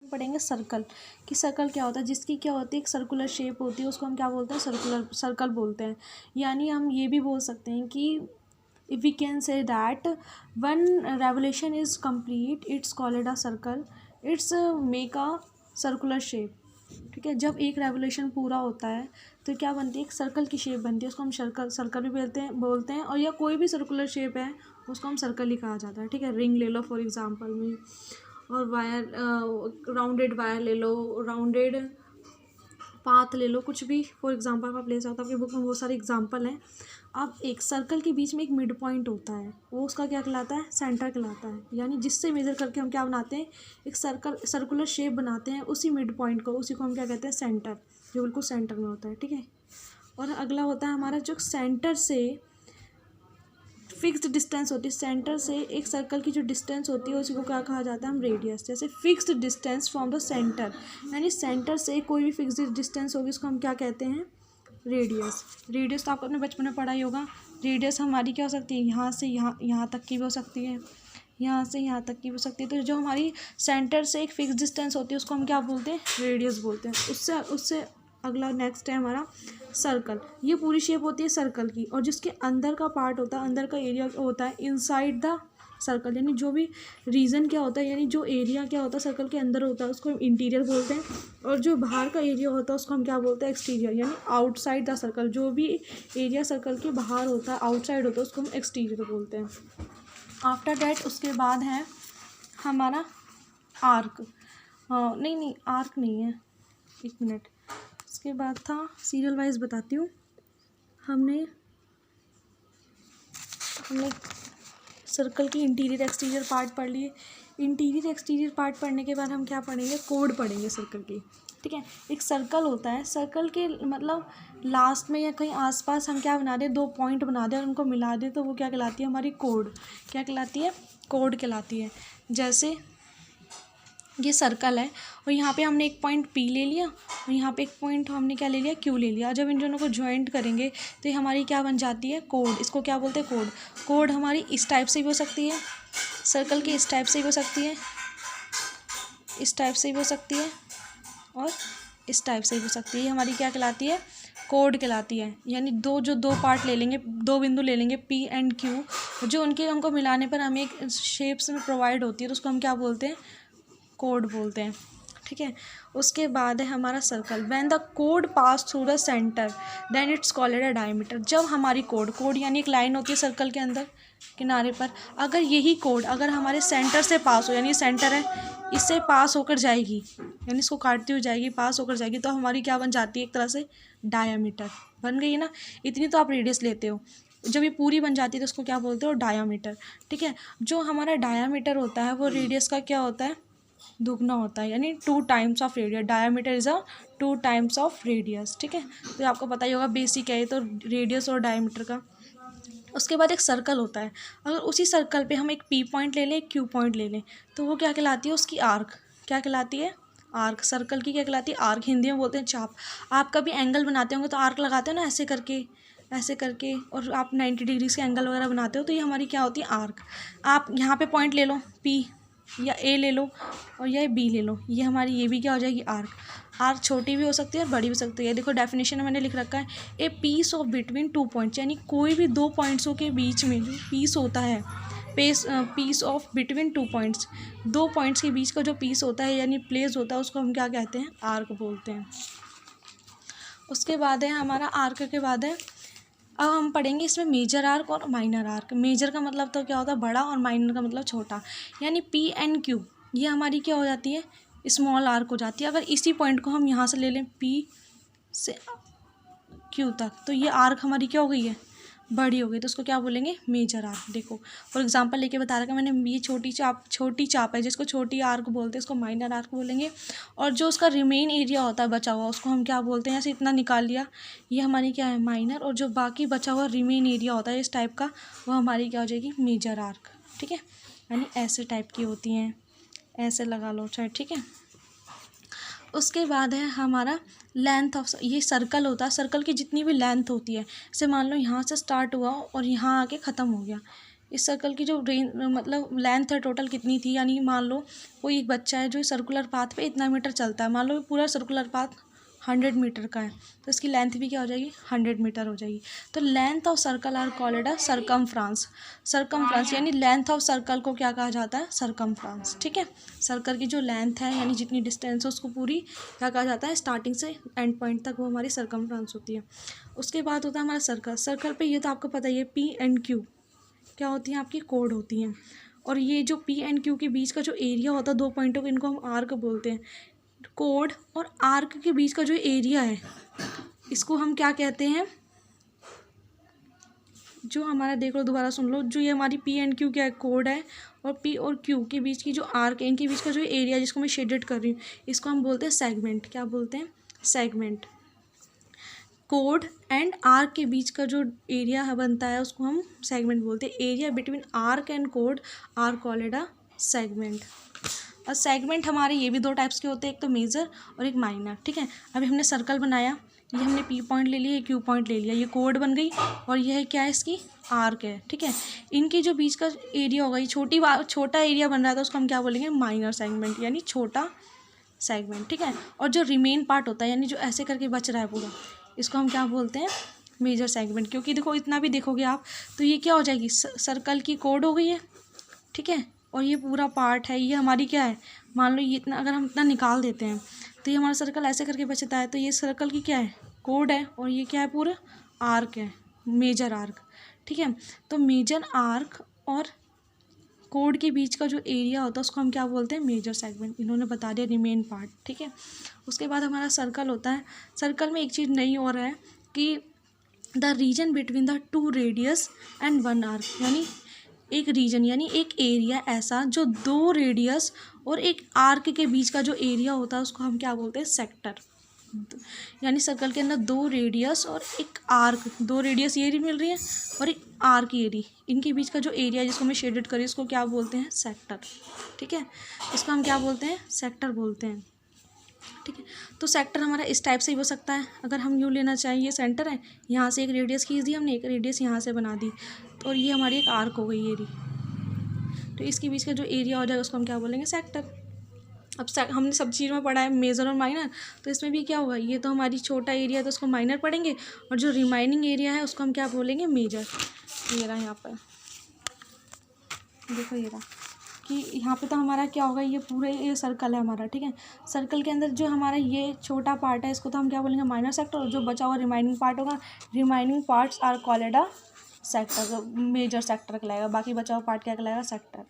पढ़ेंगे सर्कल कि सर्कल क्या होता है, जिसकी क्या होती है एक सर्कुलर शेप होती है, उसको हम क्या बोलते हैं, सर्कल बोलते हैं। यानी हम ये भी बोल सकते हैं कि if we can say that one revolution is complete it's called a circle, it's make a circular shape. ठीक है, जब एक रेवोल्यूशन पूरा होता है तो क्या बनती है, एक सर्कल की शेप बनती है, उसको हम सर्कल भी बोलते हैं और या कोई भी सर्कुलर शेप है उसको हम सर्कल ही कहा जाता है। ठीक है, रिंग ले लो फॉर एग्जांपल में, और वायर, राउंडेड वायर ले लो, राउंडेड पाथ ले लो, कुछ भी फॉर एग्जांपल आप ले सकते हो। आपकी बुक में बहुत सारे एग्जांपल हैं। अब एक सर्कल के बीच में एक मिड पॉइंट होता है, वो उसका क्या कहलाता है, सेंटर कहलाता है। यानी जिससे मेजर करके हम क्या बनाते हैं, एक सर्कुलर शेप बनाते हैं, उसी मिड पॉइंट को, उसी को हम क्या कहते हैं, सेंटर, जो बिल्कुल सेंटर में होता है। ठीक है, और अगला होता है हमारा जो सेंटर से फिक्स्ड डिस्टेंस होती है, सेंटर से एक सर्कल की जो डिस्टेंस होती है उसी को क्या कहा जाता है, हम रेडियस। जैसे fixed distance from the centre, यानी सेंटर से कोई भी फिक्स्ड डिस्टेंस होगी उसको हम क्या कहते हैं, रेडियस। रेडियस तो आपको अपने बचपन में पढ़ा ही होगा। रेडियस हमारी क्या हो सकती है, यहाँ से यहाँ तक की भी हो सकती है, यहाँ से यहाँ तक की भी हो सकती है। तो जो हमारी सेंटर से एक फिक्स डिस्टेंस होती है उसको हम क्या बोलते हैं, रेडियस बोलते हैं। उससे अगला नेक्स्ट है हमारा सर्कल। ये पूरी शेप होती है सर्कल की, और जिसके अंदर का पार्ट होता है, अंदर का एरिया होता है इनसाइड द सर्कल, यानी जो भी रीजन क्या होता है, यानी जो एरिया क्या होता है सर्कल के अंदर होता है उसको हम इंटीरियर बोलते हैं, और जो बाहर का एरिया होता है उसको हम क्या बोलते हैं, एक्सटीरियर, यानी आउटसाइड द सर्कल। जो भी एरिया सर्कल के बाहर होता है, आउटसाइड होता है, उसको हम एक्सटीरियर बोलते हैं। आफ्टर डैट उसके बाद है हमारा आर्क। नहीं आर्क नहीं है, एक मिनट, उसके बाद था, सीरियल वाइज बताती हूँ। हमने सर्कल की इंटीरियर एक्सटीरियर पार्ट पढ़ लिए। इंटीरियर एक्सटीरियर पार्ट पढ़ने के बाद हम क्या पढ़ेंगे, कोड पढ़ेंगे सर्कल की। ठीक है, एक सर्कल होता है, सर्कल के मतलब लास्ट में या कहीं आसपास हम क्या बना दें, दो पॉइंट बना दें और उनको मिला दें, तो वो क्या कहलाती है, हमारी कोड। क्या कहलाती है, कोड कहलाती है। जैसे ये सर्कल है और यहाँ पे हमने एक पॉइंट पी ले लिया और यहाँ पे एक पॉइंट हमने क्या ले लिया, क्यू ले लिया। जब इन दोनों को ज्वाइंट करेंगे तो ये हमारी क्या बन जाती है, कोड। इसको क्या बोलते हैं, कोड। कोड हमारी इस टाइप से भी हो सकती है, सर्कल के इस टाइप से भी हो सकती है, इस टाइप से भी हो सकती है, और इस टाइप से भी हो सकती है। ये हमारी क्या कहलाती है, कोड कहलाती है। यानी दो पार्ट ले लेंगे, दो बिंदु ले लेंगे पी एंड क्यू, जो उनके हमको मिलाने पर हमें एक शेप्स में प्रोवाइड होती है, तो उसको हम क्या बोलते हैं, कोड बोलते हैं। ठीक है, उसके बाद है हमारा सर्कल। व्हेन द कोड pass through the center then it's called a diameter. जब हमारी कोड यानी एक लाइन होती है सर्कल के अंदर किनारे पर, अगर यही कोड अगर हमारे सेंटर से पास हो, यानी सेंटर है, इससे पास होकर जाएगी, यानी इसको काटती हुई जाएगी, पास होकर जाएगी, तो हमारी क्या बन जाती है, एक तरह से डायामीटर बन गई ना। इतनी तो आप रेडियस लेते हो, जब ये पूरी बन जाती है तो उसको क्या बोलते हो, डायामीटर। ठीक है, जो हमारा डायामीटर होता है वो रेडियस का क्या होता है, दुगना होता है, यानी 2 times of radius. Diameter is a 2 times of radius. ठीक है, तो आपको पता ही होगा, बेसिक है ये तो, रेडियस और डायमीटर का। उसके बाद एक सर्कल होता है, अगर उसी सर्कल पे हम एक पी पॉइंट ले लें, एक क्यू पॉइंट ले लें, तो वो क्या कहलाती है, उसकी आर्क। क्या कहलाती है, आर्क। सर्कल की क्या कहलाती है, आर्क। हिंदी में बोलते हैं चाप। आप कभी एंगल बनाते होंगे तो आर्क लगाते हो ना, ऐसे करके, ऐसे करके, और आप 90 डिग्रीज के एंगल वगैरह बनाते हो, तो ये हमारी क्या होती है, आर्क। आप यहाँ पे पॉइंट ले लो, पी या ए ले लो और या बी ले लो, ये हमारी, ये भी क्या हो जाएगी, आर्क। आर्क छोटी भी हो सकती है और बड़ी भी हो सकती है। देखो डेफिनेशन में मैंने लिख रखा है, a piece of between 2 points, यानी कोई भी 2 पॉइंट्सों के बीच में जो पीस होता है, piece of between 2 points, 2 points के बीच का जो पीस होता है यानी प्लेस होता है, उसको हम क्या कहते हैं, आर्क बोलते हैं। उसके बाद है हमारा, आर्क के बाद है, अब हम पढ़ेंगे इसमें मेजर आर्क और माइनर आर्क। मेजर का मतलब तो क्या होता है, बड़ा, और माइनर का मतलब छोटा। यानी पी एंड क्यू ये हमारी क्या हो जाती है, स्मॉल आर्क हो जाती है। अगर इसी पॉइंट को हम यहाँ से ले लें, पी से क्यू तक, तो ये आर्क हमारी क्या हो गई है, बड़ी हो गई, तो उसको क्या बोलेंगे, मेजर आर्क। देखो फॉर एग्जांपल लेके बता रखा मैंने, ये छोटी चाप है जिसको छोटी आर्क बोलते हैं, इसको माइनर आर्क बोलेंगे। और जो उसका रिमेन एरिया होता है बचा हुआ, उसको हम क्या बोलते हैं, जैसे इतना निकाल लिया, ये हमारी क्या है, माइनर, और जो बाकी बचा हुआ रिमेन एरिया होता है इस टाइप का, वो हमारी क्या हो जाएगी, मेजर आर्क। ठीक है, यानी ऐसे टाइप की होती हैं, ऐसे लगा लो चाहे। ठीक है, उसके बाद है हमारा लेंथ ऑफ, ये सर्कल होता है, सर्कल की जितनी भी लेंथ होती है, जैसे मान लो यहाँ से स्टार्ट हुआ और यहाँ आके ख़त्म हो गया, इस सर्कल की जो रेंज मतलब लेंथ है टोटल कितनी थी, यानी मान लो कोई एक बच्चा है जो सर्कुलर पाथ पे इतना मीटर चलता है, मान लो पूरा सर्कुलर पाथ 100 मीटर का है, तो इसकी लेंथ भी क्या हो जाएगी 100 मीटर हो जाएगी। तो length of circle are called a circumference. Circumference यानी लेंथ ऑफ सर्कल को क्या कहा जाता है, सरकमफ्रांस। ठीक है, सर्कल की जो लेंथ है यानी जितनी डिस्टेंस है उसको पूरी क्या कहा जाता है, स्टार्टिंग से एंड पॉइंट तक वो हमारी सरकमफ्रांस होती है। उसके बाद होता है हमारा सर्कल। सर्कल पे ये तो आपको पता ही है पी एंड क्यू क्या होती हैं, आपकी कोड होती हैं। और ये जो पी एंड क्यू के बीच का जो एरिया होता है दो पॉइंटों को, इनको हम आर्क बोलते हैं। कोड और आर्क के बीच का जो एरिया है इसको हम क्या कहते हैं, जो हमारा देख लो दोबारा सुन लो, जो ये हमारी पी एंड क्यू क्या है, कोड है, और पी और क्यू के बीच की जो आर्क है इनके बीच का जो एरिया जिसको मैं शेडेड कर रही हूँ इसको हम बोलते हैं सेगमेंट। क्या बोलते हैं, सेगमेंट। कोड एंड आर्क के बीच का जो एरिया बनता है उसको हम सेगमेंट बोलते हैं। एरिया बिटवीन आर्क एंड कोड आर कॉल्ड अ सेगमेंट। और सेगमेंट हमारे ये भी दो टाइप्स के होते हैं, एक तो मेजर और एक माइनर। ठीक है, अभी हमने सर्कल बनाया, ये हमने पी पॉइंट ले लिया, ये क्यू पॉइंट ले लिया, ये कोड बन गई, और ये है क्या है, इसकी आर्क है। ठीक है, इनके जो बीच का एरिया होगा, ये छोटा एरिया बन रहा था उसको हम क्या बोलेंगे, माइनर सेगमेंट, यानी छोटा सेगमेंट। ठीक है, और जो रिमेन पार्ट होता है यानी जो ऐसे करके बच रहा है पूरा, इसको हम क्या बोलते हैं, मेजर सेगमेंट। क्योंकि देखो इतना भी देखोगे आप तो ये क्या हो जाएगी, सर्कल की कोड हो गई है। ठीक है, और ये पूरा पार्ट है, ये हमारी क्या है, मान लो ये इतना अगर हम इतना निकाल देते हैं तो ये हमारा सर्कल ऐसे करके बचता है, तो ये सर्कल की क्या है, कोड है, और ये क्या है, पूरा आर्क है, मेजर आर्क। ठीक है, तो मेजर आर्क और कोड के बीच का जो एरिया होता है उसको हम क्या बोलते हैं, मेजर सेगमेंट। इन्होंने बता दिया रिमेन पार्ट। ठीक है, उसके बाद हमारा सर्कल होता है। सर्कल में एक चीज़ नई और है कि the region between the two radius and one arc, यानी एक रीजन यानी एक एरिया ऐसा जो दो रेडियस और एक आर्क के बीच का जो एरिया होता है उसको हम क्या बोलते हैं, सेक्टर। यानी सर्कल के अंदर दो रेडियस और एक आर्क, दो रेडियस ये भी मिल रही है और एक आर्क एरी, इनके बीच का जो एरिया जिसको मैं शेडेड करी उसको क्या बोलते हैं, सेक्टर। ठीक है, इसको हम क्या बोलते हैं, सेक्टर बोलते हैं। ठीक है, तो सेक्टर हमारा इस टाइप से ही हो सकता है। अगर हम यूँ लेना चाहें, ये सेंटर है, यहाँ से एक रेडियस खींच दी हमने, एक रेडियस यहाँ से बना दी, तो ये हमारी एक आर्क हो गई एरी, तो इसके बीच का जो एरिया हो जाएगा उसको हम क्या बोलेंगे, सेक्टर। अब हमने सब चीज़ में पढ़ा है मेजर और माइनर, तो इसमें भी क्या होगा, ये तो हमारी छोटा एरिया है तो उसको माइनर पढ़ेंगे, और जो रिमाइनिंग एरिया है उसको हम क्या बोलेंगे, मेजर। ये रहा यहाँ पर, देखो ये रहा कि यहाँ पे तो हमारा क्या होगा, ये पूरे ये सर्कल है हमारा। ठीक है, सर्कल के अंदर जो हमारा ये छोटा पार्ट है इसको तो हम क्या बोलेंगे, माइनर सेक्टर, और जो बचा हुआ रिमाइनिंग पार्ट होगा, remaining parts are called a sector, major sector कहलाएगा, बाकी बचा हुआ पार्ट क्या कहलाएगा, सेक्टर।